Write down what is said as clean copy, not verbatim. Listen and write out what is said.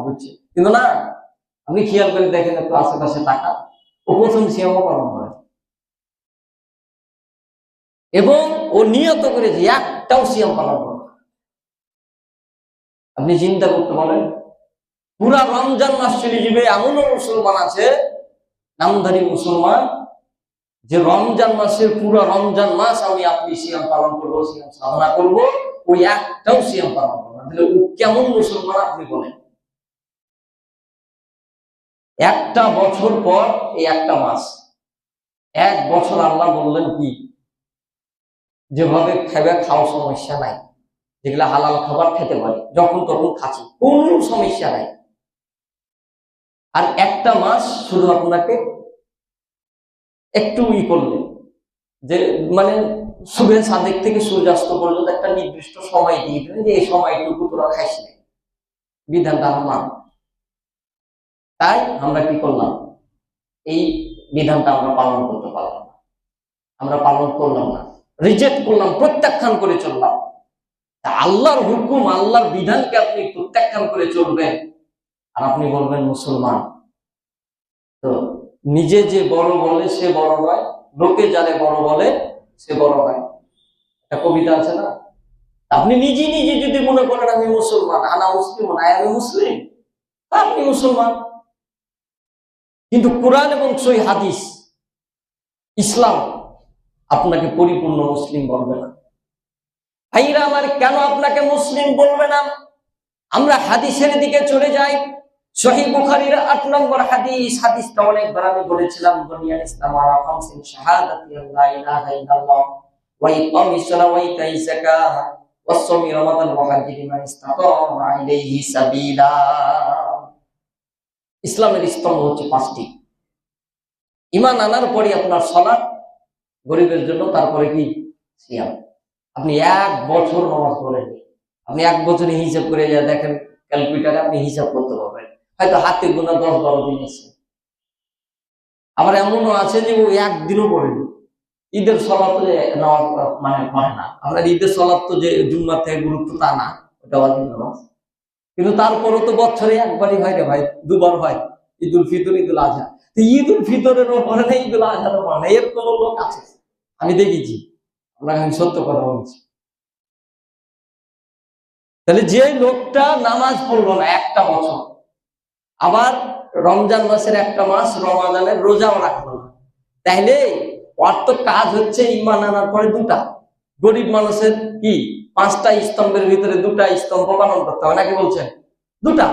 করছে, কিন্তু না, আপনি খেয়াল করে দেখেন একটু আশেপাশে টাকা, ও প্রথম সিয়ামও পালন করে এবং ও নিয়ত করে যে একটাও সিয়াম পালন করে। আপনি চিন্তা করতে পারেন, পুরা রমজান মাস চলে যাবে, এমনও মুসলমান আছে নামধারী মুসলমান যে রমজান মাসের পুরো রমজান মাস আমি আপনি সিয়াম পালন করবো, সিয়াম সাধনা করবো, ওই একটাও সিয়াম পালন করবো না। তাহলে ও কেমন মুসলমান আপনি বলেন? একটা বছর পর এই একটা মাস, এক বছর আল্লাহ বললেন কি, যেভাবে খাবে খাও সমস্যা নাই, যেগুলা হালাল খাবার খেতে পারি, যখন তখন খাচ্ছি, কোনো সমস্যা নাই। আর একটা মাস শুধু আপনাকে একটু করলেন যে মানে সুবেহ সাদেক থেকে সূর্যাস্ত পর্যন্ত একটা নির্দিষ্ট সময় দিয়ে দিলেন যে এই সময়টুকু তোরা খাইস না, বিধানটা আমার। তাই আমরা কি করলাম, এই বিধানটা আমরা পালন করতে পারলাম না, আমরা পালন করলাম না, রিজেক্ট করলাম, প্রত্যাখ্যান করে চললাম। আল্লাহর হুকুম, আল্লাহর বিধানকে আপনি প্রত্যাখ্যান করে চলবেন আর আপনি বলবেন মুসলমান। তো নিজে যে বড় বলে সে বড় নয়, লোকে যারে বড় বলে সে বড় হয়, একটা কবিতা আছে না? আপনি নিজে নিজে যদি মনে করেন আমি মুসলমান, আনা মুসলিম আই আমি মুসলিম, আপনি মুসলমান। কিন্তু কোরআন এবং সহিহ হাদিস, ইসলাম আপনাকে পরিপূর্ণ মুসলিম বলবে না। ভাইরা আমার, কেন আপনাকে মুসলিম বলবে না? আমরা হাদিসের দিকে চলে যাই। সহিহ বুখারীর ৮ নম্বর হাদিস, হাদিসটা অনেকবার আমি বলেছিলাম, বুনিয়াল ইসলাম আলা খামসিন শাহাদাতি লা ইলাহা ইল্লাল্লাহ ওয়া ইকামিস সালাতি ওয়া ইতাইজ যাকাত ওয়া সাওমি রমাদান ওয়া হাজ্জি মান ইসতাতা ইলাইহি সাবিলা। ইসলামের স্তম্ভ হচ্ছে 5টি। ঈমান আনার পরে আপনার সালাত, গরিবের জন্য, তারপরে কি সিয়াম। আপনি 1 বছর নামাজ পড়েন, আপনি 1 বছরে হিসাব করে যা দেখেন ক্যালকুলেটরে, আপনি হিসাব করতে পারবেন, হয়তো হাতে গোনা 10-12 দিন এসে। আবার এমনও আছে যে ও একদিনও পড়েনি, ঈদের সলাত নামাজ মানে পড়ে না। আপনার ঈদের সলাত তো যে জুম্মার থেকে গুরুত্ব তা না, ওটা ওয়াজিব নামাজ, কিন্তু তারপরও তো বছরে একবারই হয় রে ভাই, 2বার হয়, ঈদুল ফিতর, ঈদুল আজহা। ঈদুল ফিতরেরও পড়ে না, ঈদুল আজহারও পড়ে না, এরকম লোক আছে, আমি দেখেছি, আপনাকে আমি সত্য কথা বলছি। তাহলে যে লোকটা নামাজ পড়লো না একটা বছর, আবার রমজান মাসের একটা মাস রমাদানের রোজাও রাখলো না, তাইলে ওর তো কাজ হচ্ছে ঈমান আনার পরে 2টা। গরিব মানুষের কি 5টা স্তম্ভের ভিতরে 2টা স্তম্ভ পালন করতে হবে নাকি বলছেন? 2টা।